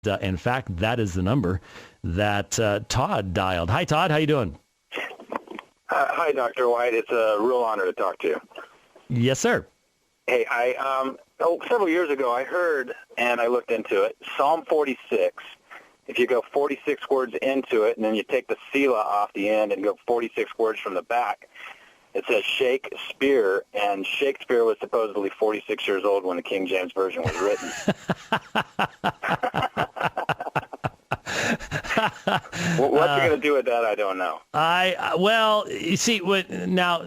In fact, that is the number that Todd dialed. Hi, Todd. How you doing? Hi, Dr. White. It's a real honor to talk to you. Yes, sir. Hey, several years ago, I heard, and I looked into it, Psalm 46. If you go 46 words into it, and then you take the Selah off the end and go 46 words from the back, it says Shakespeare, and Shakespeare was supposedly 46 years old when the King James Version was written. What you're going to do with that, I don't know. Well, you see, now,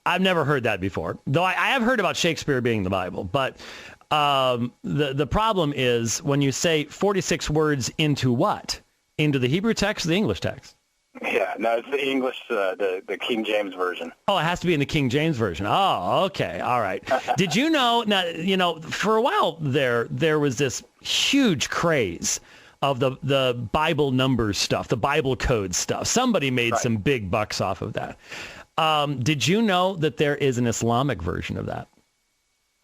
I've never heard that before, though I have heard about Shakespeare being the Bible, but the problem is when you say 46 words into what? Into the Hebrew text or the English text? Yeah, no, it's the English, the King James Version. Oh, it has to be in the King James Version. Oh, okay, all right. Did you know, now, for a while there was this huge craze of the Bible numbers stuff, the Bible code stuff. Somebody made some big bucks off of that. Did you know that there is an Islamic version of that?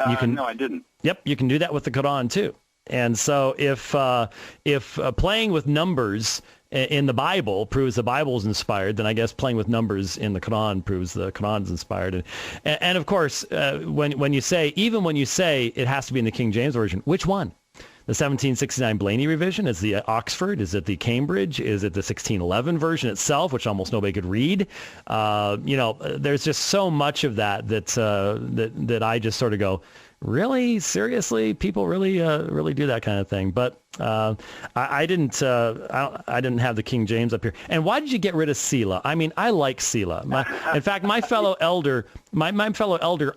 No, I didn't. Yep, you can do that with the Quran too. And so if playing with numbers in the Bible proves the Bible is inspired, then I guess playing with numbers in the Quran proves the Quran is inspired. And of course, when you say it has to be in the King James Version, which one? The 1769 Blaney revision? Is the Oxford? Is it the Cambridge? Is it the 1611 version itself, which almost nobody could read? There's just so much of that I just sort of go, really? Seriously? People really do that kind of thing? But I didn't have the King James up here. And why did you get rid of Selah? I mean, I like Selah. In fact, my fellow elder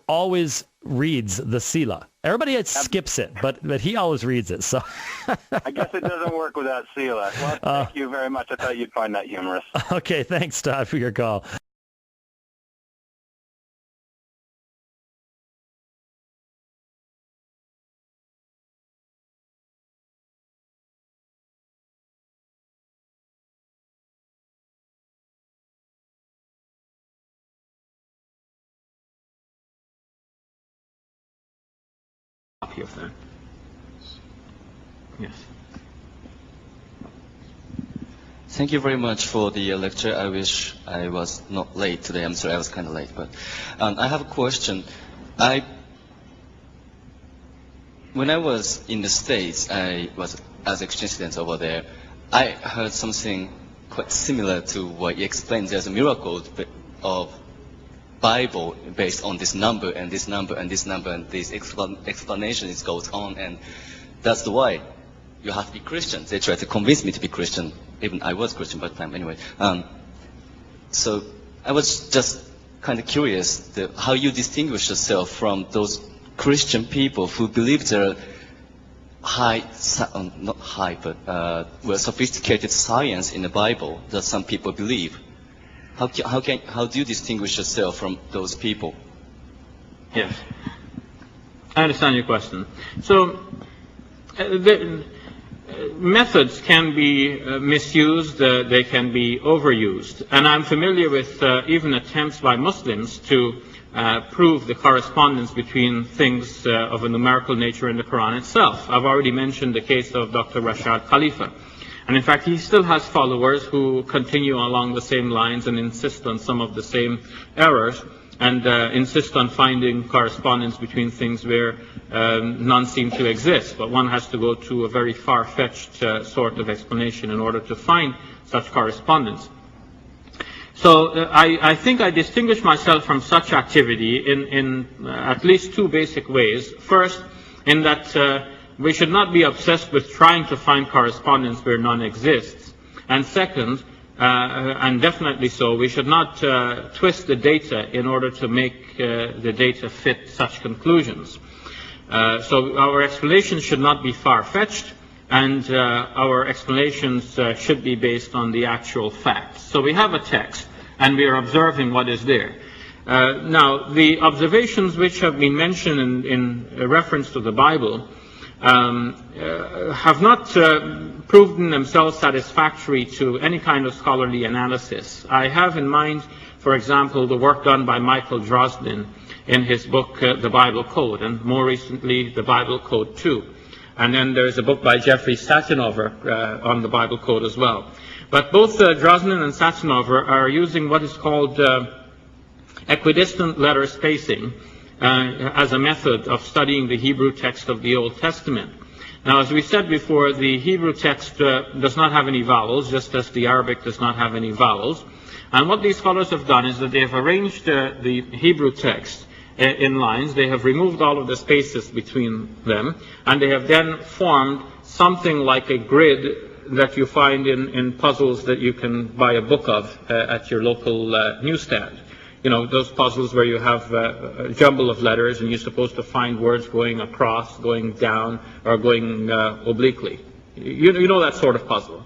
always reads the Selah. Everybody skips it, but he always reads it. So I guess it doesn't work without Selah. Well, thank you very much. I thought you'd find that humorous. Okay, thanks, Todd, for your call. Of that. Yes. Thank you very much for the lecture. I wish I was not late today. I'm sorry I was kind of late, but I have a question. When I was in the States, I was as exchange student over there. I heard something quite similar to what you explained. There's a miracle of Bible based on this number and this number and this number, and this explanation goes on, and that's why you have to be Christian. They try to convince me to be Christian. Even I was Christian by the time anyway. So I was just kind of curious how you distinguish yourself from those Christian people who believe there are not high, but sophisticated science in the Bible that some people believe. How do you distinguish yourself from those people? Yes, I understand your question. So the methods can be misused, they can be overused, and I'm familiar with even attempts by Muslims to prove the correspondence between things of a numerical nature in the Quran itself. I've already mentioned the case of Dr. Rashad Khalifa. And in fact, he still has followers who continue along the same lines and insist on some of the same errors, and insist on finding correspondence between things where none seem to exist. But one has to go to a very far-fetched sort of explanation in order to find such correspondence. So I think I distinguish myself from such activity in at least two basic ways. First, in that we should not be obsessed with trying to find correspondence where none exists. And second, and definitely so, we should not twist the data in order to make the data fit such conclusions. So our explanations should not be far-fetched, and our explanations should be based on the actual facts. So we have a text, and we are observing what is there. Now, the observations which have been mentioned in reference to the Bible have not proven themselves satisfactory to any kind of scholarly analysis. I have in mind, for example, the work done by Michael Drosnin in his book, The Bible Code, and more recently, The Bible Code 2. And then there's a book by Jeffrey Satinover on the Bible Code as well. But both Drosnin and Satinover are using what is called equidistant letter spacing as a method of studying the Hebrew text of the Old Testament. Now, as we said before, the Hebrew text does not have any vowels, just as the Arabic does not have any vowels. And what these scholars have done is that they have arranged the Hebrew text in lines. They have removed all of the spaces between them, and they have then formed something like a grid that you find in puzzles that you can buy a book of at your local newsstand. You know, those puzzles where you have a jumble of letters and you're supposed to find words going across, going down, or going obliquely. You know that sort of puzzle.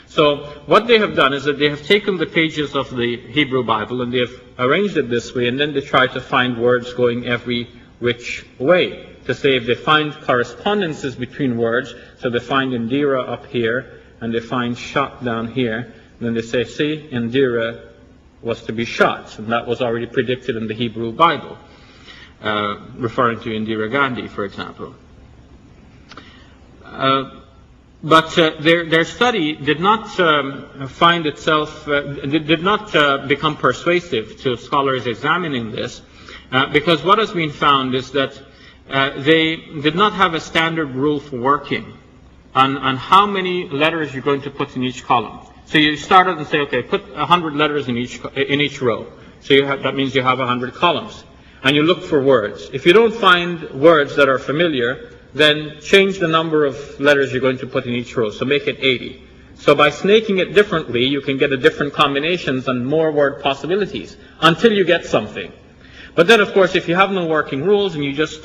So what they have done is that they have taken the pages of the Hebrew Bible and they have arranged it this way, and then they try to find words going every which way. To say if they find correspondences between words, so they find Indira up here and they find shot down here, then they say, see, Indira was to be shot, and that was already predicted in the Hebrew Bible, referring to Indira Gandhi, for example. But their study did not find itself, did not become persuasive to scholars examining this, because what has been found is that they did not have a standard rule for working on how many letters you're going to put in each column. So you start out and say, okay, put 100 letters in each row. So that means you have 100 columns. And you look for words. If you don't find words that are familiar, then change the number of letters you're going to put in each row. So make it 80. So by snaking it differently, you can get a different combinations and more word possibilities until you get something. But then, of course, if you have no working rules and you just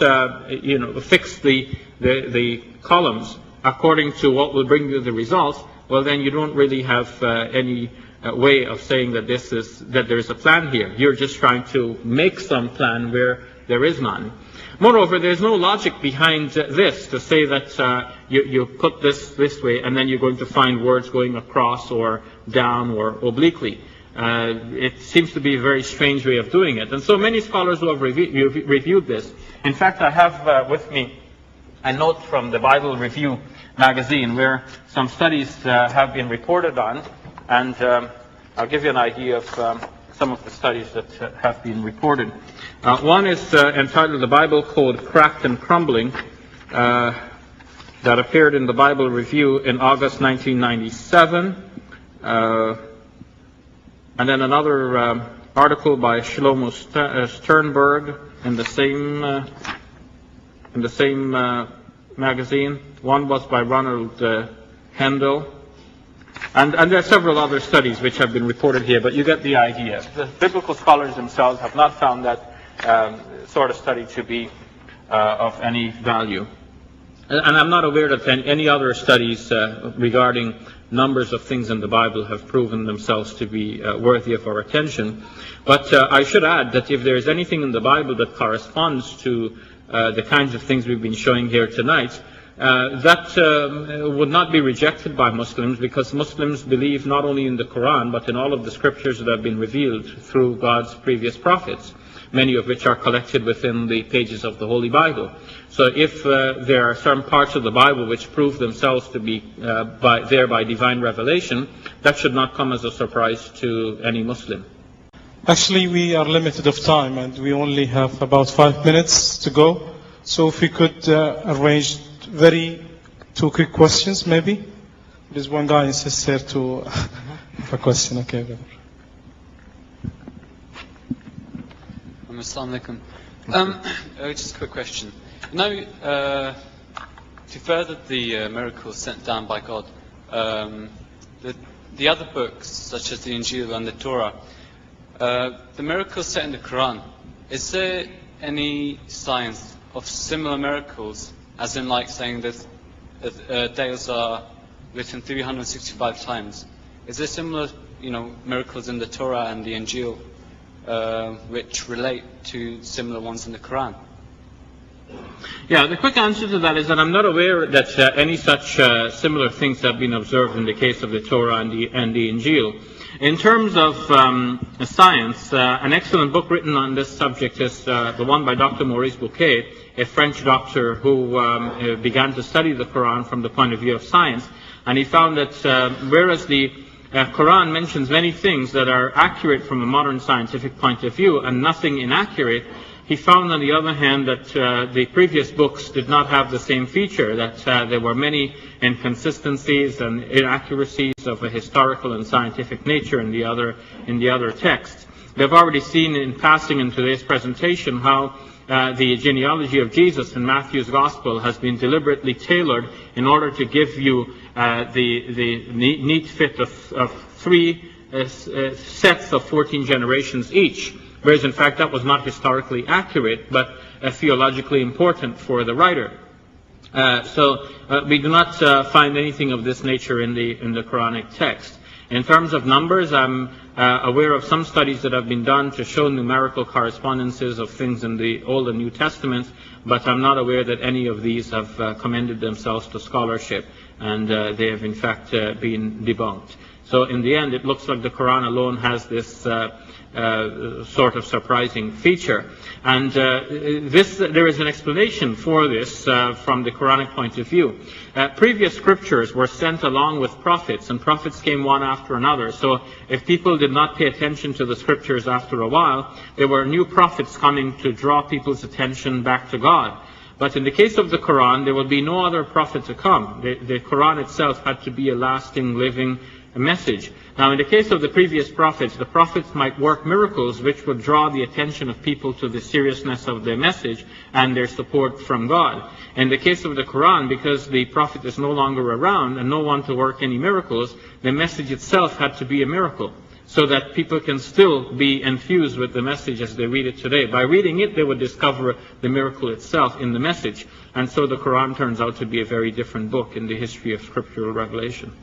fix the columns according to what will bring you the results, well, then you don't really have any way of saying that there is a plan here. You're just trying to make some plan where there is none. Moreover, there's no logic behind this to say that you put this way and then you're going to find words going across or down or obliquely. It seems to be a very strange way of doing it. And so many scholars who have reviewed this. In fact, I have with me a note from the Bible Review magazine where some studies have been reported on, and I'll give you an idea of some of the studies that have been reported. One is entitled The Bible Code Cracked and Crumbling, that appeared in the Bible Review in August 1997. And then another article by Shlomo Sternberg in the same magazine. One was by Ronald Hendel. And there are several other studies which have been reported here, but you get the idea. The biblical scholars themselves have not found that sort of study to be of any value. And I'm not aware that any other studies regarding numbers of things in the Bible have proven themselves to be worthy of our attention. But I should add that if there is anything in the Bible that corresponds to the kinds of things we've been showing here tonight, that would not be rejected by Muslims, because Muslims believe not only in the Quran, but in all of the scriptures that have been revealed through God's previous prophets, many of which are collected within the pages of the Holy Bible. So if there are some parts of the Bible which prove themselves to be by divine revelation, that should not come as a surprise to any Muslim. Actually, we are limited of time and we only have about 5 minutes to go. So if we could arrange two quick questions, maybe. There's one guy insists here to have a question. Okay, brother. Assalamu alaikum. Just a quick question. To further the miracles sent down by God, the other books, such as the Injil and the Torah, the miracles set in the Quran, is there any signs of similar miracles, as in like saying that tales are written 365 times? Is there similar, miracles in the Torah and the Injil which relate to similar ones in the Quran? Yeah, the quick answer to that is that I'm not aware that any such similar things have been observed in the case of the Torah and the Injil. In terms of science, an excellent book written on this subject is the one by Dr. Maurice Bouquet a French doctor who began to study the Quran from the point of view of science, and he found that whereas the Quran mentions many things that are accurate from a modern scientific point of view and nothing inaccurate, he found, on the other hand, that the previous books did not have the same feature, that there were many inconsistencies and inaccuracies of a historical and scientific nature in the other texts. We've already seen in passing in today's presentation how the genealogy of Jesus in Matthew's Gospel has been deliberately tailored in order to give you the neat fit of three sets of 14 generations each, whereas in fact that was not historically accurate, but theologically important for the writer. So we do not find anything of this nature in the Quranic text. In terms of numbers, I'm aware of some studies that have been done to show numerical correspondences of things in the Old and New Testaments, but I'm not aware that any of these have commended themselves to scholarship, and they have in fact been debunked. So in the end, it looks like the Quran alone has this sort of surprising feature. And there is an explanation for this from the Quranic point of view. Previous scriptures were sent along with prophets, and prophets came one after another. So if people did not pay attention to the scriptures after a while, there were new prophets coming to draw people's attention back to God. But in the case of the Quran, there will be no other prophet to come. The Quran itself had to be a lasting, living message. Now, in the case of the previous prophets, the prophets might work miracles which would draw the attention of people to the seriousness of their message and their support from God. In the case of the Quran, because the prophet is no longer around and no one to work any miracles, the message itself had to be a miracle, so that people can still be infused with the message as they read it today. By reading it, they would discover the miracle itself in the message. And so the Quran turns out to be a very different book in the history of scriptural revelation.